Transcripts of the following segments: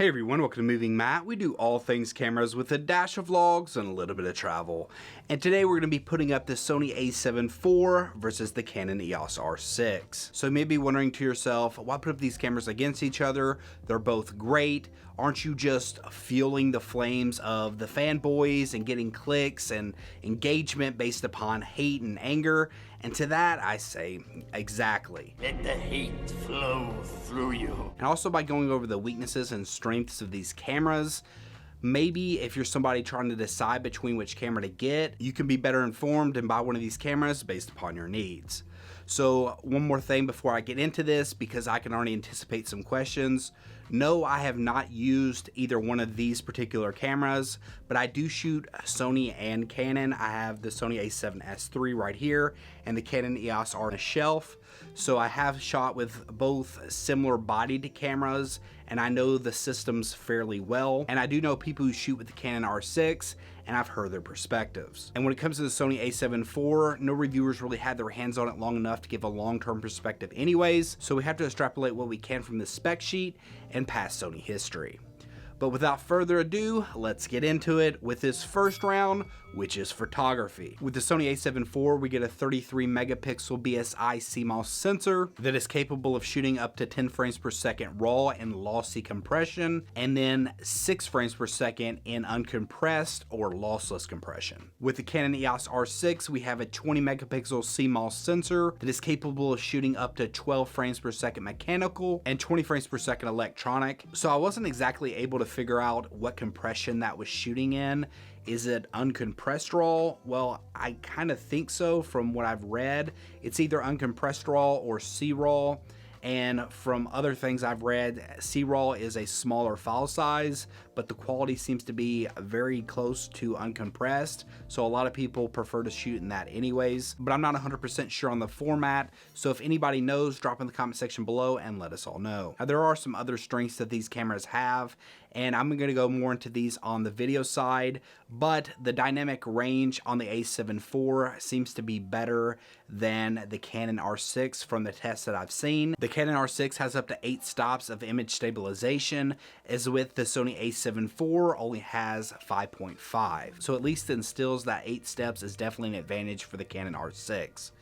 Hey everyone, welcome to Moving Matt. We do all things cameras with a dash of vlogs and a little bit of travel. And today we're going to be putting up the Sony A7 IV versus the Canon EOS R6. So you may be wondering to yourself, why put up these cameras against each other? They're both great. Aren't you just fueling the flames of the fanboys and getting clicks and engagement based upon hate and anger? And to that I say, exactly. Let the hate flow through you. And also by going over the weaknesses and strengths of these cameras. Maybe if you're somebody trying to decide between which camera to get, you can be better informed and buy one of these cameras based upon your needs. So one more thing before I get into this, because I can already anticipate some questions. No, I have not used either one of these particular cameras, but I do shoot Sony and Canon. I have the Sony A7 III right here and the Canon EOS R on a shelf. So I have shot with both similar bodied cameras and I know the systems fairly well. And I do know people who shoot with the Canon R6 and I've heard their perspectives. And when it comes to the Sony A7 IV, no reviewers really had their hands on it long enough to give a long-term perspective anyways, so we have to extrapolate what we can from the spec sheet and past Sony history. But without further ado, let's get into it with this first round, which is photography. With the Sony A7 IV, we get a 33 megapixel BSI CMOS sensor that is capable of shooting up to 10 frames per second raw and lossy compression, and then 6 frames per second in uncompressed or lossless compression. With the Canon EOS R6, we have a 20 megapixel CMOS sensor that is capable of shooting up to 12 frames per second mechanical and 20 frames per second electronic. So I wasn't exactly able to figure out what compression that was shooting in. Is it uncompressed raw? Well, I kind of think so from what I've read. It's either uncompressed raw or C-RAW. And from other things I've read, C-RAW is a smaller file size, but the quality seems to be very close to uncompressed. So a lot of people prefer to shoot in that anyways, but I'm not 100% sure on the format. So if anybody knows, drop in the comment section below and let us all know. Now, there are some other strengths that these cameras have, and I'm going to go more into these on the video side, but the dynamic range on the A7 IV seems to be better than the Canon R6 from the tests that I've seen. The Canon R6 has up to 8 stops of image stabilization, as with the Sony A7 IV only has 5.5. So at least instills that 8 steps is definitely an advantage for the Canon R6.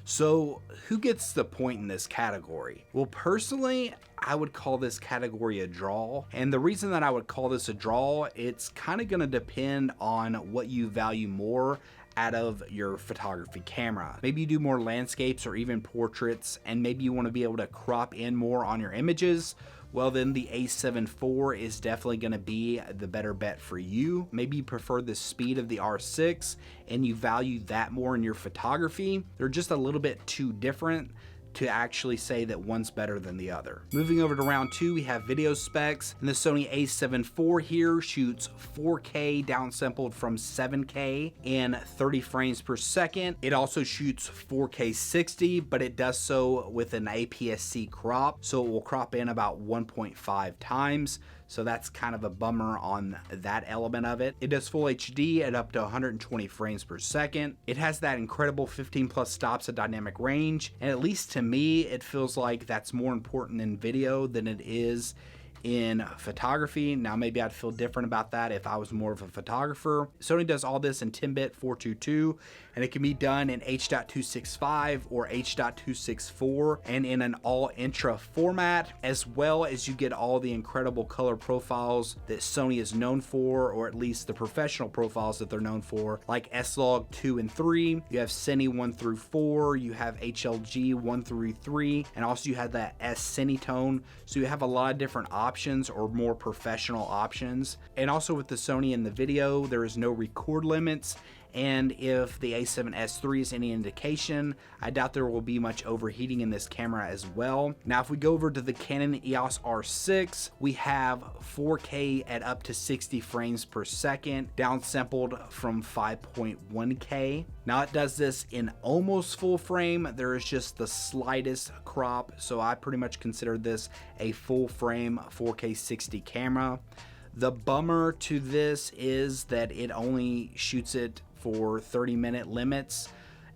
So who gets the point in this category? Well, personally, I would call this category a draw. And the reason that I would call this a draw, it's kind of going to depend on what you value more out of your photography camera. Maybe you do more landscapes or even portraits, and maybe you want to be able to crop in more on your images. Well, then the A7 IV is definitely going to be the better bet for you. Maybe you prefer the speed of the R6 and you value that more in your photography. They're just a little bit too different to actually say that one's better than the other. Moving over to round 2, we have video specs, and the Sony A7 IV here shoots 4K downsampled from 7K in 30 frames per second. It also shoots 4K 60, but it does so with an APS-C crop, so it will crop in about 1.5 times. So that's kind of a bummer on that element of it. It does full HD at up to 120 frames per second. It has that incredible 15 plus stops of dynamic range, and at least to me, it feels like that's more important in video than it is in photography. Now maybe I'd feel different about that if I was more of a photographer. Sony does all this in 10-bit 422, and it can be done in H.265 or H.264 and in an all intra format, as well as you get all the incredible color profiles that Sony is known for, or at least the professional profiles that they're known for, like S-Log 2 and 3, you have Cine 1 through 4, you have HLG 1 through 3, and also you have that S-Cinetone. So you have a lot of different options or more professional options. And also with the Sony in the video, there is no record limits. And if the A7 III is any indication, I doubt there will be much overheating in this camera as well. Now, if we go over to the Canon EOS R6, we have 4K at up to 60 frames per second, downsampled from 5.1K. Now, it does this in almost full frame. There is just the slightest crop, so I pretty much consider this a full frame 4K 60 camera. The bummer to this is that it only shoots it for 30-minute limits,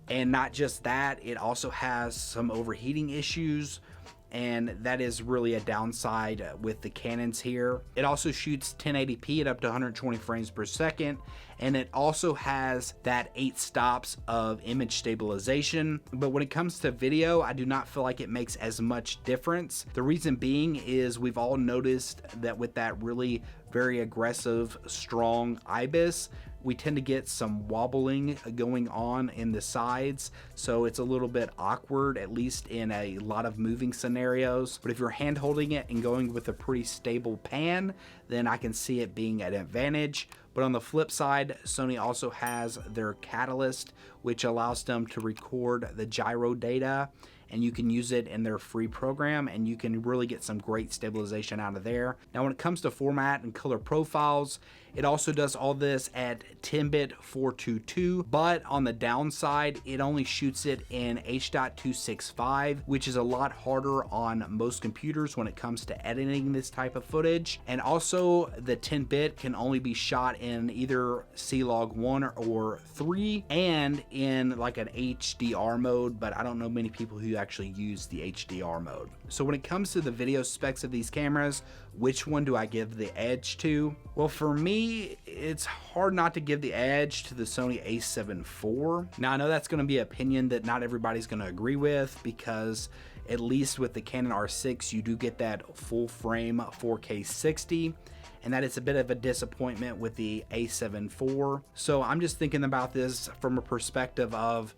and not just that, it also has some overheating issues and that is really a downside with the Canons here. It also shoots 1080p at up to 120 frames per second, and it also has that 8 stops of image stabilization. But when it comes to video, I do not feel like it makes as much difference. The reason being is we've all noticed that with that really very aggressive, strong IBIS, we tend to get some wobbling going on in the sides, so it's a little bit awkward, at least in a lot of moving scenarios. But if you're hand holding it and going with a pretty stable pan, then I can see it being an advantage. But on the flip side, Sony also has their Catalyst, which allows them to record the gyro data, and you can use it in their free program, and you can really get some great stabilization out of there. Now, when it comes to format and color profiles, it also does all this at 10-bit 422, but on the downside, it only shoots it in H.265, which is a lot harder on most computers when it comes to editing this type of footage. And also, the 10-bit can only be shot in either C-Log 1 or 3 and in like an HDR mode, but I don't know many people who actually use the HDR mode. So when it comes to the video specs of these cameras, which one do I give the edge to? Well, for me, it's hard not to give the edge to the Sony A7 IV. Now, I know that's going to be an opinion that not everybody's going to agree with, because at least with the Canon R6, you do get that full frame 4K 60, and that is a bit of a disappointment with the A7 IV. So I'm just thinking about this from a perspective of,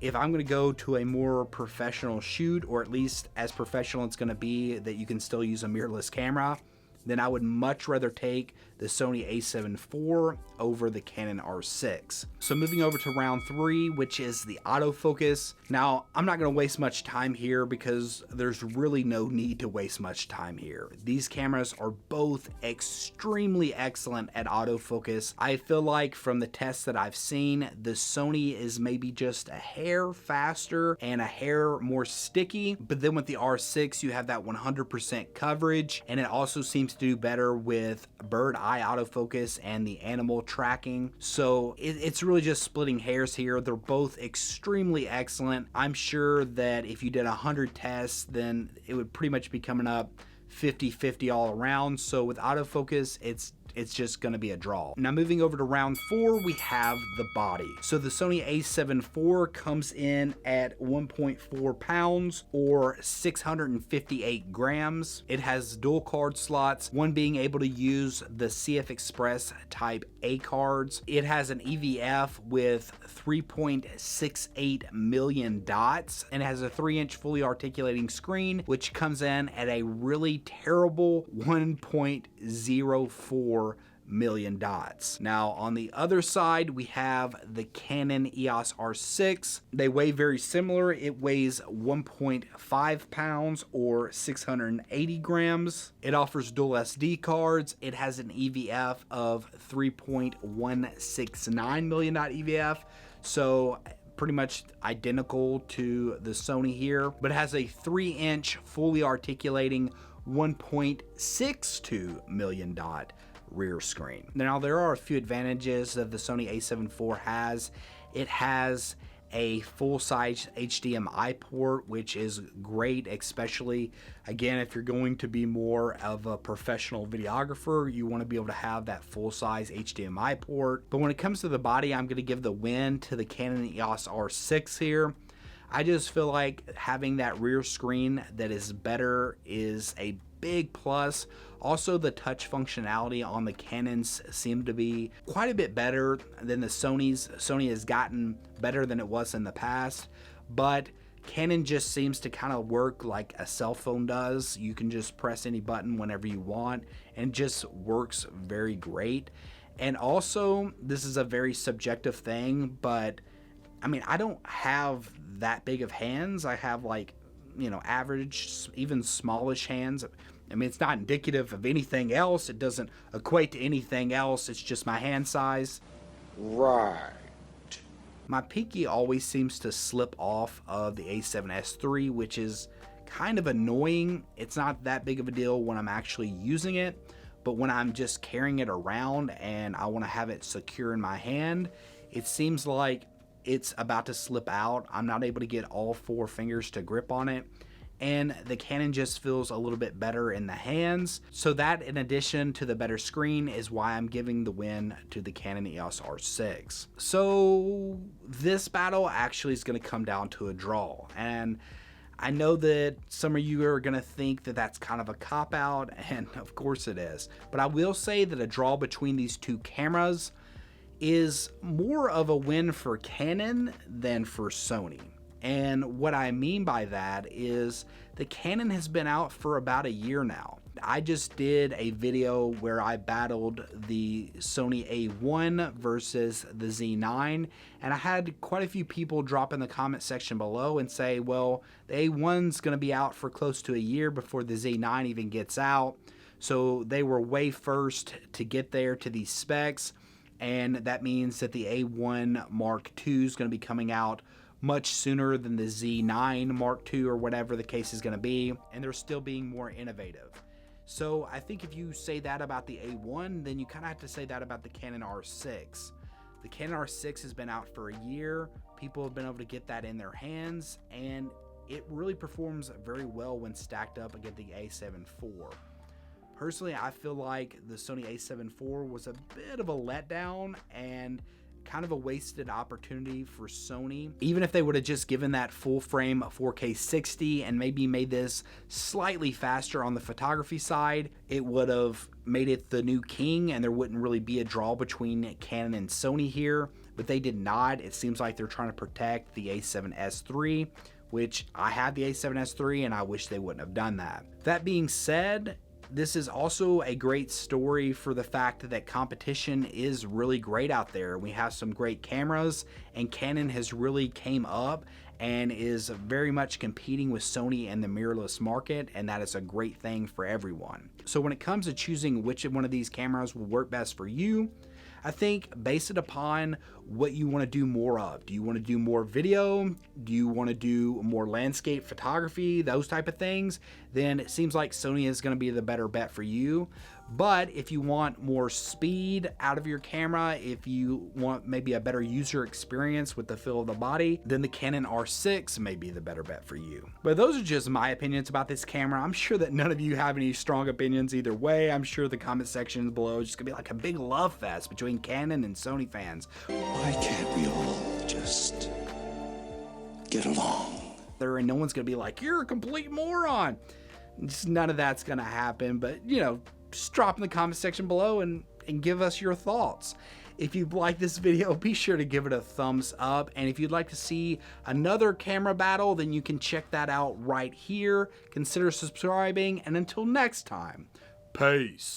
if I'm going to go to a more professional shoot, or at least as professional it's going to be that you can still use a mirrorless camera, then I would much rather take the Sony A7 IV over the Canon R6. So moving over to round 3, which is the autofocus. Now, I'm not going to waste much time here because there's really no need to waste much time here. These cameras are both extremely excellent at autofocus. I feel like from the tests that I've seen, the Sony is maybe just a hair faster and a hair more sticky, but then with the R6, you have that 100% coverage, and it also seems to do better with bird eye autofocus and the animal tracking. So it's really just splitting hairs here. They're both extremely excellent. I'm sure that if you did 100 tests, then it would pretty much be coming up 50-50 all around. So with autofocus, it's just going to be a draw. Now moving over to round 4, we have the body. So the Sony A7 IV comes in at 1.4 pounds or 658 grams. It has dual card slots, one being able to use the CF Express type A cards. It has an EVF with 3.68 million dots, and it has a 3-inch fully articulating screen, which comes in at a really terrible 1.04 million dots. Now on the other side, we have the Canon EOS R6. They weigh very similar. It weighs 1.5 pounds or 680 grams. It offers dual SD cards. It has an EVF of 3.169 million dot EVF. So pretty much identical to the Sony here, but it has a 3-inch fully articulating 1.62 million dot rear screen. Now there are a few advantages that the Sony A7 IV has. It has a full-size HDMI port, which is great, especially again if you're going to be more of a professional videographer. You want to be able to have that full-size HDMI port. But when it comes to the body, I'm going to give the win to the Canon EOS R6 here. I just feel like having that rear screen that is better is a big plus. Also, the touch functionality on the Canons seem to be quite a bit better than the Sony's. Sony has gotten better than it was in the past, but Canon just seems to kind of work like a cell phone does. You can just press any button whenever you want, and it just works very great. And also, this is a very subjective thing, but I mean, I don't have that big of hands. I have like, you know, average, even smallish hands. I mean, it's not indicative of anything else. It doesn't equate to anything else. It's just my hand size. Right. My pinky always seems to slip off of the A7S III, which is kind of annoying. It's not that big of a deal when I'm actually using it, but when I'm just carrying it around and I want to have it secure in my hand, it seems like it's about to slip out. I'm not able to get all 4 fingers to grip on it. and the Canon just feels a little bit better in the hands. So that, in addition to the better screen, is why I'm giving the win to the Canon EOS R6. So this battle actually is going to come down to a draw, and I know that some of you are going to think that that's kind of a cop-out, and of course it is. But I will say that a draw between these two cameras is more of a win for Canon than for Sony. And what I mean by that is the Canon has been out for about a year now. I just did a video where I battled the Sony A1 versus the Z9, and I had quite a few people drop in the comment section below and say, well, the A1's going to be out for close to a year before the Z9 even gets out. So they were way first to get there to these specs, and that means that the A1 Mark II is going to be coming out much sooner than the Z9 Mark II or whatever the case is going to be, and they're still being more innovative. So I think if you say that about the A1, then you kind of have to say that about the Canon R6. The Canon R6 has been out for a year. People have been able to get that in their hands, and it really performs very well when stacked up against the A7 IV. Personally, I feel like the Sony A7 IV was a bit of a letdown and kind of a wasted opportunity for Sony. Even if they would have just given that full frame 4K 60 and maybe made this slightly faster on the photography side, it would have made it the new king and there wouldn't really be a draw between Canon and Sony here, but they did not. It seems like they're trying to protect the A7 III, which I have the A7 III and I wish they wouldn't have done that. That being said, this is also a great story for the fact that competition is really great out there. We have some great cameras, and Canon has really came up and is very much competing with Sony in the mirrorless market, and that is a great thing for everyone. So when it comes to choosing which one of these cameras will work best for you, I think base it upon what you want to do more of. Do you want to do more video? Do you want to do more landscape photography? Those type of things? Then it seems like Sony is going to be the better bet for you. But if you want more speed out of your camera, if you want maybe a better user experience with the feel of the body, then the Canon R6 may be the better bet for you. But those are just my opinions about this camera. I'm sure that none of you have any strong opinions either way. I'm sure the comment section below is just gonna be like a big love fest between Canon and Sony fans. Why can't we all just get along? And no one's gonna be like, you're a complete moron. Just none of that's gonna happen, but you know, just drop in the comment section below and give us your thoughts. If you like this video, be sure to give it a thumbs up. And if you'd like to see another camera battle, then you can check that out right here. Consider subscribing. And until next time, peace.